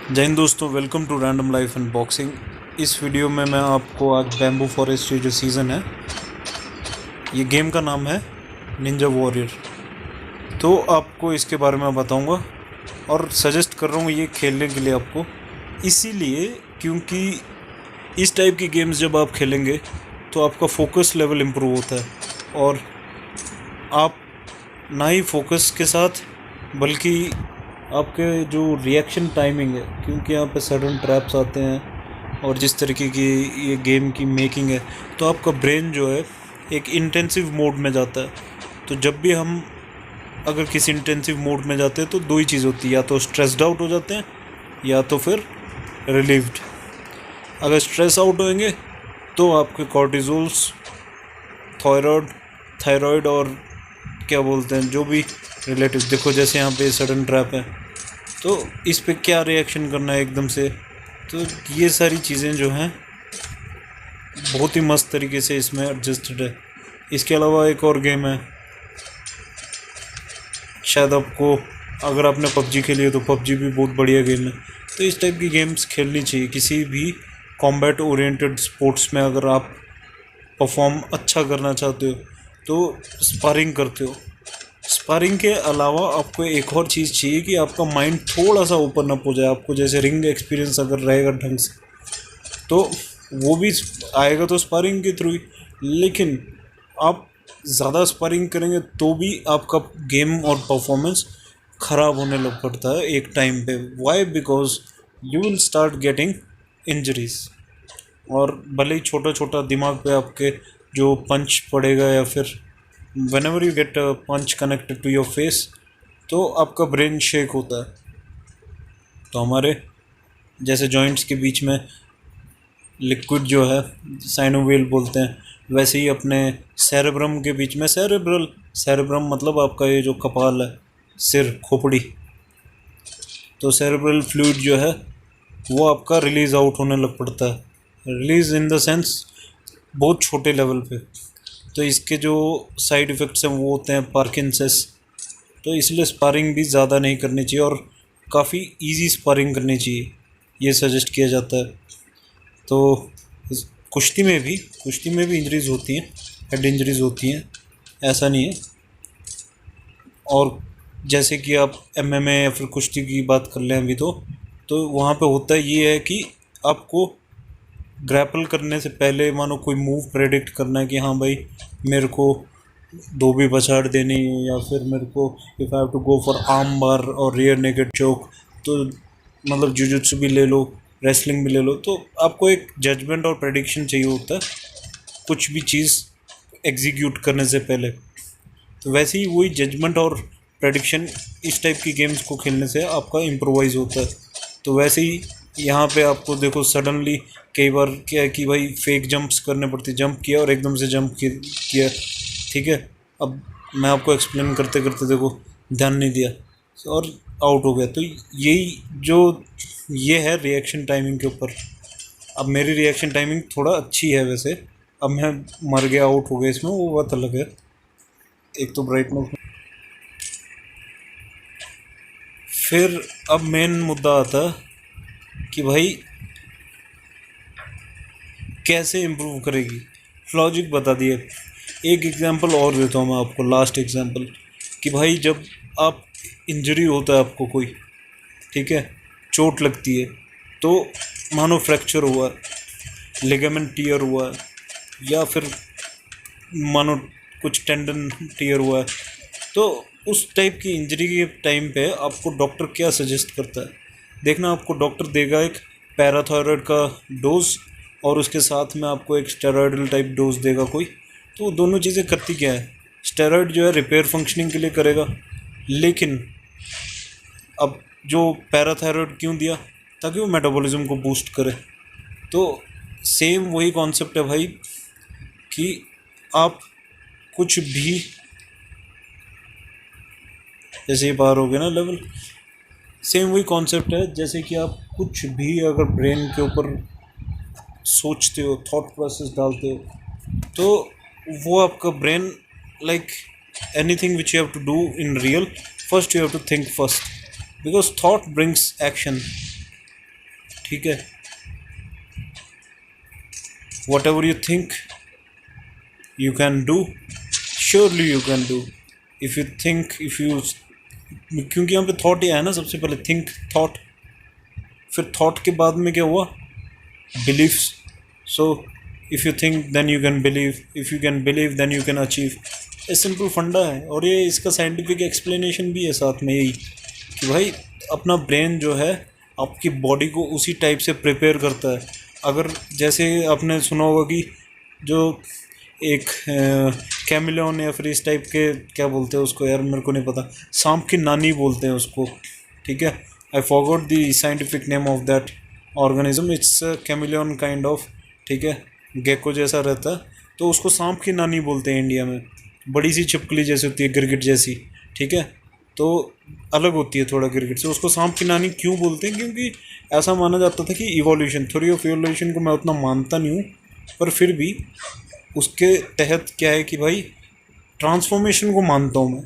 जय हिंद दोस्तों, welcome to random life and boxing. इस वीडियो में मैं आपको आज बैम्बू फॉरेस्ट जो सीज़न है, ये गेम का नाम है निंजा वॉरियर। तो आपको इसके बारे में बताऊंगा और सजेस्ट कर रहा हूँ ये खेलने के लिए आपको, इसीलिए क्योंकि इस टाइप की गेम्स जब आप खेलेंगे तो आपका फोकस लेवल इम्प्रूव होता है और आप ना ही फोकस के साथ बल्कि आपके जो रिएक्शन टाइमिंग है, क्योंकि यहाँ पे सडन ट्रैप्स आते हैं और जिस तरीके की ये गेम की मेकिंग है, तो आपका ब्रेन जो है एक इंटेंसिव मोड में जाता है। तो जब भी हम अगर किसी इंटेंसिव मोड में जाते हैं तो दो ही चीज़ होती है, या तो स्ट्रेस्ड आउट हो जाते हैं या तो फिर रिलीव्ड। अगर स्ट्रेस आउट होंगे तो आपके कॉर्टिजोल्स, थायराइड और क्या बोलते हैं जो भी रिलेटिव, देखो जैसे यहाँ पे सडन ट्रैप है तो इस पे क्या रिएक्शन करना है एकदम से। तो ये सारी चीज़ें जो हैं बहुत ही मस्त तरीके से इसमें एडजस्टेड है। इसके अलावा एक और गेम है, शायद आपको, अगर आपने पबजी खेली है तो पबजी भी बहुत बढ़िया गेम है। तो इस टाइप की गेम्स खेलनी चाहिए किसी भी कॉम्बैट ओरिएंटेड स्पोर्ट्स में। अगर आप परफॉर्म अच्छा करना चाहते हो तो स्पारिंग करते हो। स्पारिंग के अलावा आपको एक और चीज़ चाहिए कि आपका माइंड थोड़ा सा ओपन अप हो जाए। आपको जैसे रिंग एक्सपीरियंस अगर रहेगा ढंग से तो वो भी आएगा तो स्पारिंग के थ्रू ही, लेकिन आप ज़्यादा स्पारिंग करेंगे तो भी आपका गेम और परफॉर्मेंस ख़राब होने लग पड़ता है एक टाइम पे। Why? Because you will start getting injuries. और भले ही छोटा छोटा दिमाग पे आपके जो पंच पड़ेगा या फिर whenever you get a punch connected to your face, तो आपका ब्रेन शेक होता है। तो हमारे जैसे जॉइंट्स के बीच में लिक्विड जो है साइनोवेल बोलते हैं, वैसे ही अपने सेरेब्रम के बीच में सेरेब्रम मतलब आपका ये जो कपाल है, सिर, खोपड़ी, तो सेरेब्रल फ्लूइड जो है वो आपका रिलीज़ आउट होने लग पड़ता है। रिलीज़ इन द सेंस बहुत छोटे लेवल पे। तो इसके जो साइड इफ़ेक्ट्स हैं वो होते हैं पार्किंसंस। तो इसलिए स्पारिंग भी ज़्यादा नहीं करनी चाहिए और काफ़ी इजी स्पारिंग करनी चाहिए, ये सजेस्ट किया जाता है। तो कुश्ती में भी इंजरीज़ होती हैं, हेड इंजरीज़ होती हैं, ऐसा नहीं है। और जैसे कि आप एमएमए या फिर कुश्ती की बात कर लें अभी तो वहाँ पे होता ये है कि आपको ग्रैपल करने से पहले मानो कोई मूव प्रेडिक्ट करना है कि हाँ भाई मेरे को दो भी पछाड़ देनी है, या फिर मेरे को if I have to go for arm bar और रियर नेकेड चोक, तो मतलब जुजुत्सु भी ले लो, रेसलिंग भी ले लो, तो आपको एक जजमेंट और प्रेडिक्शन चाहिए होता है कुछ भी चीज़ एग्जीक्यूट करने से पहले। तो वैसे ही वही जजमेंट और प्रेडिक्शन इस टाइप की गेम्स को खेलने से आपका इम्प्रोवाइज़ होता है। तो वैसे ही यहाँ पे आपको देखो सडनली कई बार क्या है कि भाई फेक जंप्स करने पड़ती, जंप किया और एकदम से जंप किया, ठीक है, अब मैं आपको एक्सप्लेन करते करते देखो ध्यान नहीं दिया और आउट हो गया। तो यही जो ये है रिएक्शन टाइमिंग के ऊपर। अब मेरी रिएक्शन टाइमिंग थोड़ा अच्छी है वैसे, अब मैं मर गया, आउट हो गया इसमें, वो बात अलग है। एक तो ब्राइटनेस। फिर अब मेन मुद्दा आता है कि भाई कैसे इम्प्रूव करेगी। लॉजिक बता दिए। एक एग्जांपल और देता हूँ मैं आपको, लास्ट एग्जांपल, कि भाई जब आप इंजरी होता है आपको कोई, ठीक है, चोट लगती है, तो मानो फ्रैक्चर हुआ, लिगामेंट टियर हुआ, या फिर मानो कुछ टेंडन टियर हुआ है, तो उस टाइप की इंजरी के टाइम पे आपको डॉक्टर क्या सजेस्ट करता है, देखना। आपको डॉक्टर देगा एक पैराथायरॉयड का डोज और उसके साथ में आपको एक स्टेरॉयडल टाइप डोज देगा कोई। तो दोनों चीज़ें करती क्या है, स्टेरॉयड जो है रिपेयर फंक्शनिंग के लिए करेगा, लेकिन अब जो पैराथायरॉयड क्यों दिया, ताकि वो मेटाबॉलिज्म को बूस्ट करे। तो सेम वही कॉन्सेप्ट है भाई कि आप कुछ भी, जैसे ये पार हो गया ना लेवल, सेम वही कॉन्सेप्ट है जैसे कि आप कुछ भी अगर ब्रेन के ऊपर सोचते हो, थॉट प्रोसेस डालते हो, तो वो आपका brain, like anything which you have to do in real, first you have to think first, because thought brings action. ठीक है, whatever you think you can do, surely you can do if you think, if you, क्योंकि यहाँ पे thought ही आया ना सबसे पहले, think thought, फिर थॉट के बाद में क्या हुआ, beliefs. So if you think then you can believe, if you can believe then you can achieve. ये सिंपल फंडा है, और ये इसका साइंटिफिक एक्सप्लेनेशन भी है साथ में यही, कि भाई अपना ब्रेन जो है आपकी बॉडी को उसी टाइप से प्रिपेयर करता है. अगर जैसे आपने सुना होगा कि जो एक कैमिलियन या फिर इस टाइप के, क्या बोलते हैं उसको यार, मेरे को नहीं पता, सांप की नानी बोलते हैं उसको, ठीक है. I forgot the scientific name of that organism. It's chameleon kind of, ठीक है, गेको जैसा रहता है, तो उसको सांप की नानी बोलते हैं इंडिया में. बड़ी सी छिपकली जैसी होती है, गिरगिट जैसी, ठीक है, तो अलग होती है थोड़ा गिरगिट से. उसको सांप की नानी क्यों बोलते हैं, क्योंकि ऐसा माना जाता था कि इवोल्यूशन, थ्योरी ऑफ इवोल्यूशन को मैं उतना मानता नहीं हूँ, पर फिर भी उसके तहत क्या है कि भाई ट्रांसफॉर्मेशन को मानता हूँ मैं,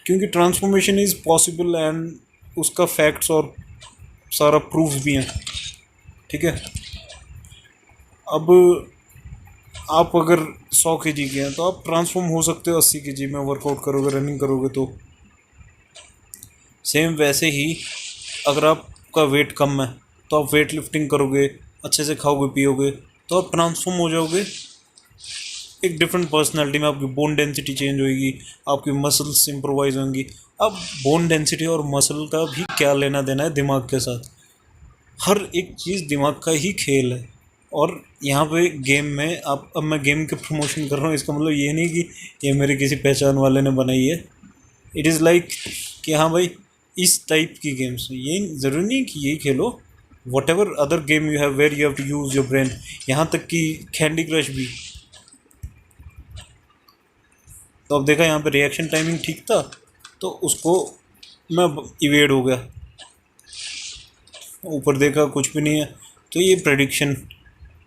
क्योंकि ट्रांसफॉर्मेशन इज़ पॉसिबल एंड उसका फैक्ट्स और सारा प्रूफ भी हैं, ठीक है. अब आप अगर 100 kg के हैं तो आप ट्रांसफॉर्म हो सकते हो 80 kg में, वर्कआउट करोगे, रनिंग करोगे तो. सेम वैसे ही अगर आपका वेट कम है तो आप वेट लिफ्टिंग करोगे, अच्छे से खाओगे पियोगे, तो आप ट्रांसफॉर्म हो जाओगे एक डिफरेंट पर्सनैलिटी में. आपकी बोन डेंसिटी चेंज होएगी, आपकी मसल्स इम्प्रोवाइज होंगी. अब बोन डेंसिटी और मसल का भी क्या लेना देना है दिमाग के साथ, हर एक चीज़ दिमाग का ही खेल है. और यहाँ पे गेम में आप, अब मैं गेम के प्रमोशन कर रहा हूँ, इसका मतलब ये नहीं कि ये मेरे किसी पहचान वाले ने बनाई है. इट इज़ लाइक कि हाँ भाई इस टाइप की गेम्स, ये ज़रूरी नहीं कि यही खेलो, whatever other game you have where you have to use your brain. यहाँ तक कि कैंडी क्रश भी. तो अब देखा यहाँ पे रिएक्शन टाइमिंग ठीक था, तो उसको मैं इवेड हो गया, ऊपर देखा कुछ भी नहीं है, तो ये प्रेडिक्शन,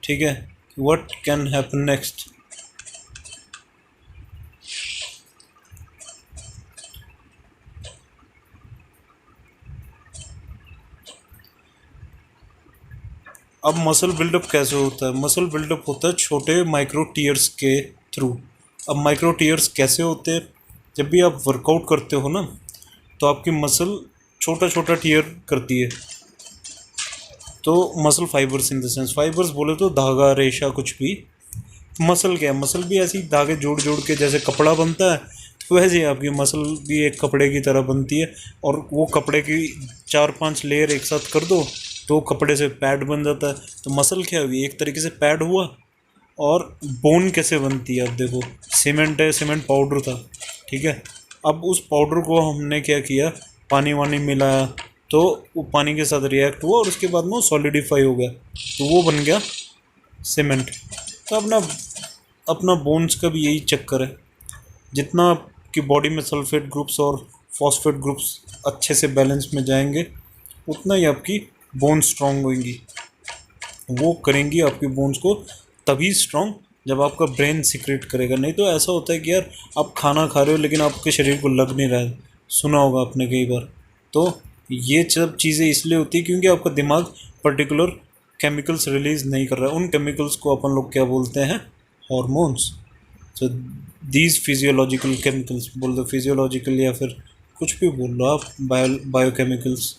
ठीक है, व्हाट कैन हैपन नेक्स्ट. अब मसल बिल्डअप कैसे होता है, मसल बिल्डअप होता है छोटे माइक्रो टीयर्स के थ्रू. अब माइक्रो टीयर्स कैसे होते हैं, जब भी आप वर्कआउट करते हो ना, तो आपकी मसल छोटा छोटा टीयर करती है. तो muscle fibres, in the sense fibres बोले तो धागा, रेशा, कुछ भी. मसल क्या है, मसल भी ऐसी धागे जोड़ जोड़ के जैसे कपड़ा बनता है, तो वैसे ही आपकी मसल भी एक कपड़े की तरह बनती है. और वो कपड़े की 4-5 लेयर एक साथ कर दो तो कपड़े से पैड बन जाता है. तो मसल क्या हुई, एक तरीके से पैड हुआ. और बोन कैसे बनती है, अब देखो सीमेंट है, सीमेंट पाउडर था, ठीक है. अब उस पाउडर को हमने क्या किया, पानी वानी मिलाया, तो वो पानी के साथ रिएक्ट हुआ और उसके बाद में वो सॉलिडिफाई हो गया, तो वो बन गया सीमेंट. तो अपना अपना बोन्स का भी यही चक्कर है, जितना आपकी बॉडी में सल्फेट ग्रुप्स और फॉस्फेट ग्रुप्स अच्छे से बैलेंस में जाएंगे, उतना ही आपकी बोन्स स्ट्रॉन्ग होंगी. वो करेंगी आपकी बोन्स को तभी स्ट्रॉन्ग जब आपका ब्रेन सिक्रेट करेगा. नहीं तो ऐसा होता है कि यार आप खाना खा रहे हो लेकिन आपके शरीर को लग नहीं रहा है, सुना होगा आपने कई बार. तो ये सब चीज़ें इसलिए होती है क्योंकि आपका दिमाग पर्टिकुलर केमिकल्स रिलीज़ नहीं कर रहा है. उन केमिकल्स को अपन लोग क्या बोलते हैं, hormones. So these physiological chemicals बोल दो, फिजियोलॉजिकल या फिर कुछ भी बोल लो आप, बायोकेमिकल्स.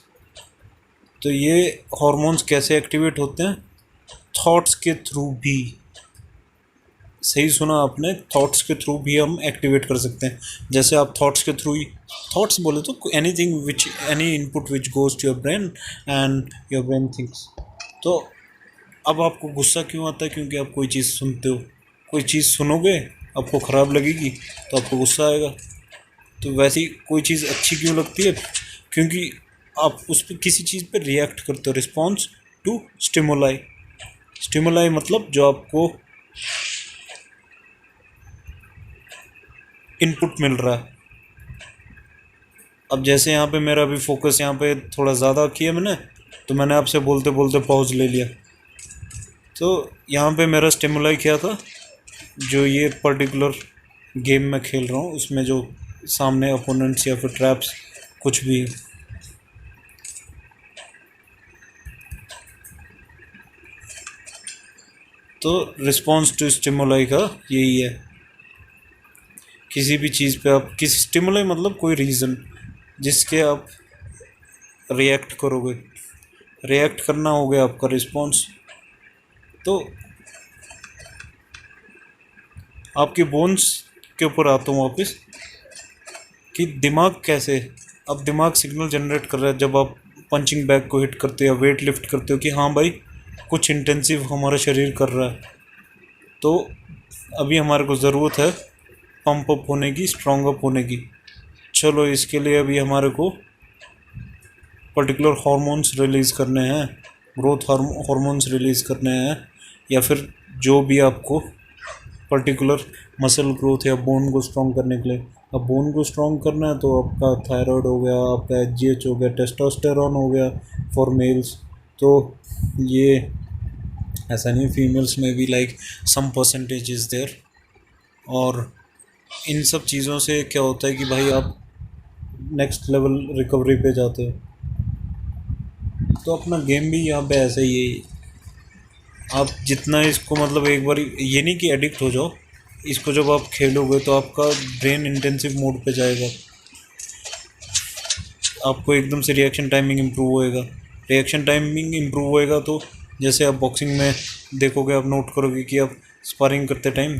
तो ये हॉर्मोन्स कैसे एक्टिवेट होते हैं, थॉट्स के थ्रू भी. सही सुना आपने, थॉट्स के थ्रू भी हम एक्टिवेट कर सकते हैं. जैसे आप थॉट्स के थ्रू ही, थॉट्स बोले तो anything which, any input which goes to your brain and your brain thinks. तो अब आपको गुस्सा क्यों आता है, क्योंकि आप कोई चीज़ सुनते हो, कोई चीज़ सुनोगे आपको ख़राब लगेगी तो आपको गुस्सा आएगा. तो वैसी कोई चीज़ अच्छी क्यों लगती है, क्योंकि आप उस पर किसी चीज़ पे रिएक्ट करते हो, रिस्पॉन्स टू स्टिमुलाई. स्टिमुलाई मतलब जो आपको इनपुट मिल रहा है. अब जैसे यहाँ पे मेरा भी फोकस यहाँ पे थोड़ा ज़्यादा किया मैंने, तो मैंने आपसे बोलते बोलते पॉज ले लिया. तो यहाँ पे मेरा स्टिमुलाई क्या था, जो ये पर्टिकुलर गेम में खेल रहा हूँ उसमें जो सामने अपोनेंट्स या फिर ट्रैप्स कुछ भी, तो रिस्पॉन्स टू स्टिमुलाई का यही है, किसी भी चीज़ पे आप किसी स्टिमुलाई मतलब कोई रीज़न जिसके आप रिएक्ट करोगे, रिएक्ट करना हो गया आपका रिस्पॉन्स। तो आपकी बोन्स के ऊपर आता हूँ वापस कि दिमाग कैसे, अब दिमाग सिग्नल जनरेट कर रहा है जब आप पंचिंग बैग को हिट करते हो या वेट लिफ्ट करते हो कि हाँ भाई कुछ इंटेंसिव हमारा शरीर कर रहा है, तो अभी हमारे को ज़रूरत है पंप अप होने की, स्ट्रॉन्ग अप होने की। चलो इसके लिए अभी हमारे को पर्टिकुलर हार्मोन्स रिलीज़ करने हैं, ग्रोथ हार्मोन्स रिलीज़ करने हैं, या फिर जो भी आपको पर्टिकुलर मसल ग्रोथ या बोन को स्ट्रॉन्ग करने के लिए। अब बोन को स्ट्रॉन्ग करना है तो आपका थायराइड हो गया, आपका एचजीएच हो गया, टेस्टोस्टेरोन हो गया फॉर मेल्स। तो ये ऐसा नहीं, फीमेल्स में भी like some percentage is there. और इन सब चीज़ों से क्या होता है कि भाई आप नेक्स्ट लेवल रिकवरी पे जाते हो। तो अपना गेम भी यहाँ पे ऐसा ही है, आप जितना इसको मतलब एक बार ये नहीं कि एडिक्ट हो जाओ, इसको जब आप खेलोगे तो आपका ब्रेन इंटेंसिव मोड पे जाएगा, आपको एकदम से रिएक्शन टाइमिंग इम्प्रूव होएगा। रिएक्शन टाइमिंग इम्प्रूव होएगा तो जैसे आप बॉक्सिंग में देखोगे, आप नोट करोगे कि आप स्पारिंग करते टाइम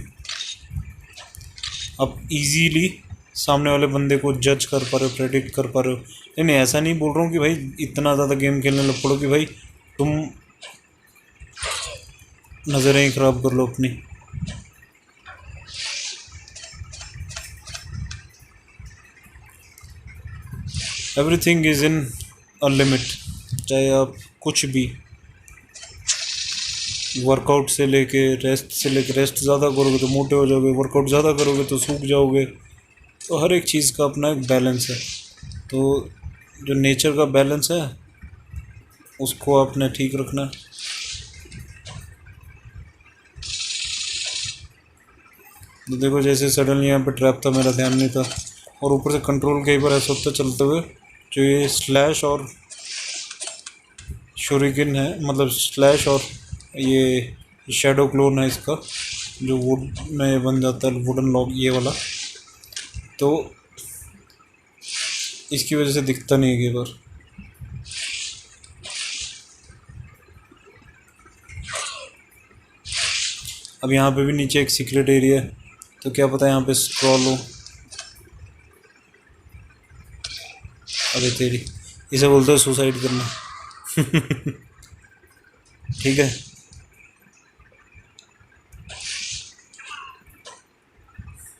आप इजीली सामने वाले बंदे को जज कर पा रहे हो, प्रेडिक्ट कर पा रहे हो। लेकिन ऐसा नहीं बोल रहा हूँ कि भाई इतना ज़्यादा गेम खेलने लग पड़ो कि भाई तुम नज़रें ही ख़राब कर लो अपनी। Everything is in a limit, चाहे आप कुछ भी वर्कआउट से लेके रेस्ट से लेके, रेस्ट ज़्यादा करोगे तो मोटे हो जाओगे, वर्कआउट ज़्यादा करोगे तो सूख जाओगे। तो हर एक चीज़ का अपना एक बैलेंस है। तो जो नेचर का बैलेंस है उसको आपने ठीक रखना है। तो देखो जैसे सडनली यहाँ पे ट्रैप था, मेरा ध्यान नहीं था, और ऊपर से कंट्रोल कई बार ऐसा होता चलते हुए, जो ये स्लैश और शोरिकेन है, मतलब स्लैश और ये शेडो क्लोन है इसका, जो वुड में बन जाता है, वुडन लॉक ये वाला, तो इसकी वजह से दिखता नहीं है कई बार। अब यहाँ पे भी नीचे एक सीक्रेट एरिया है, तो क्या पता यहाँ पे स्क्रॉल हो। अबे तेरी, इसे बोलते हैं सुसाइड करना। ठीक है,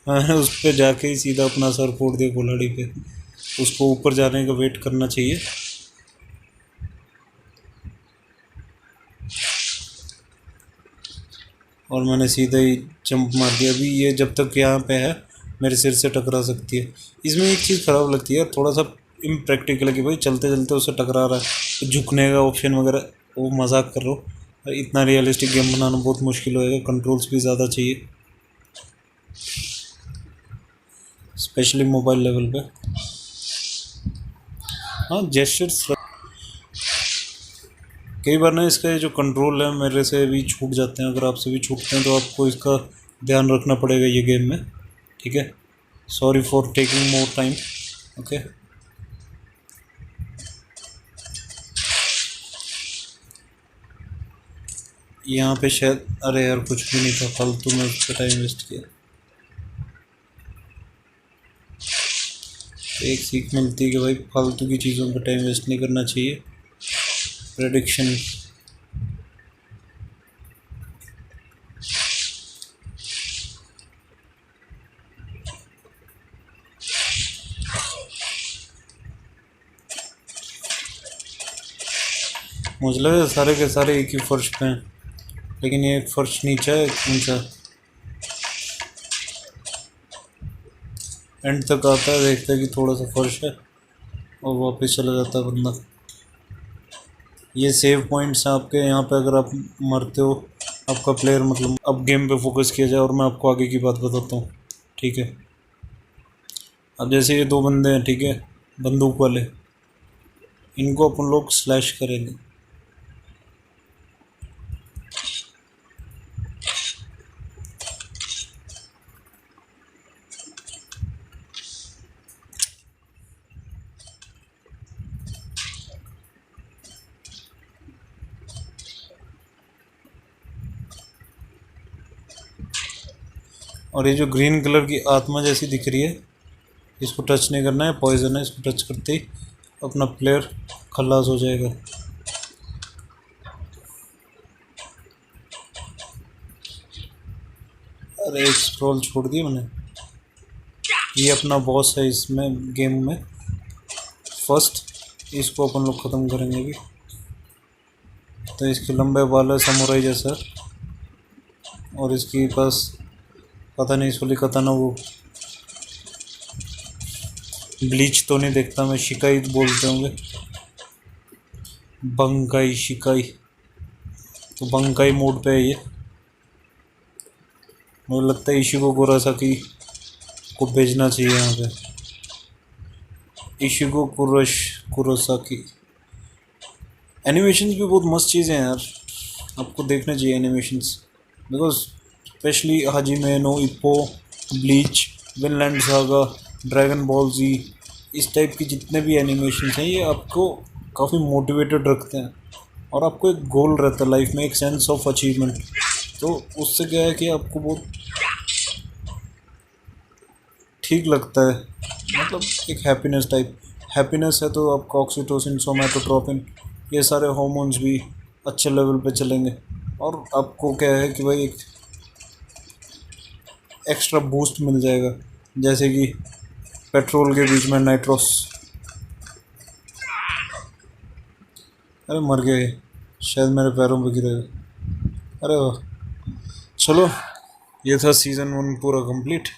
मैंने उस पर जाके ही सीधा अपना सर फोड़ दिया कुल्हाड़ी पे। उसको ऊपर जाने का वेट करना चाहिए। और मैंने सीधा ही जंप मार दिया। अभी ये जब तक यहाँ पे है मेरे सिर से टकरा सकती है। इसमें एक चीज़ ख़राब लगती है, थोड़ा सा इम्प्रैक्टिकल है कि भाई चलते चलते उससे टकरा रहा है, तो झुकने का ऑप्शन वगैरह, वो मजाक कर रहा हो। इतना रियलिस्टिक गेम बनाना बहुत मुश्किल होएगा, कंट्रोल्स भी ज़्यादा चाहिए, स्पेशली मोबाइल लेवल पे। हाँ जेस्चर्स कई बार ना इसका ये जो कंट्रोल है मेरे से भी छूट जाते हैं। अगर आपसे भी छूटते हैं तो आपको इसका ध्यान रखना पड़ेगा ये गेम में, ठीक है। Sorry for taking more time, okay. यहाँ पे शायद, अरे यार कुछ भी नहीं था, फालतू में उस पर टाइम वेस्ट किया। एक सीख मिलती है कि भाई फालतू की चीज़ों पर टाइम वेस्ट नहीं करना चाहिए। प्रेडिक्शन, मुझे लगा सारे के सारे एक ही फर्श पे हैं, लेकिन ये एक फर्श नीचे है, कौन सा एंड तक आता है, देखता है कि थोड़ा सा फर्श है और वापस चला जाता है बंदा। ये सेव पॉइंट्स हैं आपके यहाँ पे। अगर आप मरते हो, आपका प्लेयर मतलब अब गेम पे फोकस किया जाए, और मैं आपको आगे की बात बताता हूँ, ठीक है। अब जैसे ये दो बंदे हैं, ठीक है, बंदूक वाले, इनको अपन लोग स्लैश करेंगे। और ये जो ग्रीन कलर की आत्मा जैसी दिख रही है, इसको टच नहीं करना है, पॉइजन है, इसको टच करते ही अपना प्लेयर खल्लास हो जाएगा। अरे एक स्क्रॉल छोड़ दिया मैंने। ये अपना बॉस है इसमें गेम में फर्स्ट, इसको अपन लोग ख़त्म करेंगे अभी। तो इसके लंबे बाल है समुराई जैसा, और इसके पास पता नहीं इसको लिखा था ना, वो ब्लीच तो नहीं देखता मैं, शिकाई बोलते होंगे, बंकाई शिकाई। तो बंकाई मोड पे है ये। मुझे लगता है इशिगो कुरोसाकी को भेजना चाहिए यहाँ पे, इशिगो कुरोसाकी। एनिमेशंस भी बहुत मस्त चीज़ें हैं यार, आपको देखना चाहिए animations, because specially Hajime no Ippo, Bleach, Vinland Saga, Dragon Ball Z, इस टाइप की जितने भी एनिमेशंस हैं ये आपको काफ़ी मोटिवेटेड रखते हैं, और आपको एक गोल रहता है लाइफ में, एक सेंस ऑफ अचीवमेंट। तो उससे क्या है कि आपको बहुत ठीक लगता है, मतलब एक हैप्पीनेस टाइप। हैप्पीनेस है तो आपका ऑक्सीटोसिन, सोमैटोट्रोपिन, ये सारे हार्मोन्स भी अच्छे लेवल पे चलेंगे, और आपको क्या है कि भाई एक एक्स्ट्रा बूस्ट मिल जाएगा, जैसे कि पेट्रोल के बीच में नाइट्रोस। अरे मर गए, शायद मेरे पैरों पे गिरेगा। अरे वाह, चलो ये था सीज़न 1 पूरा कंप्लीट।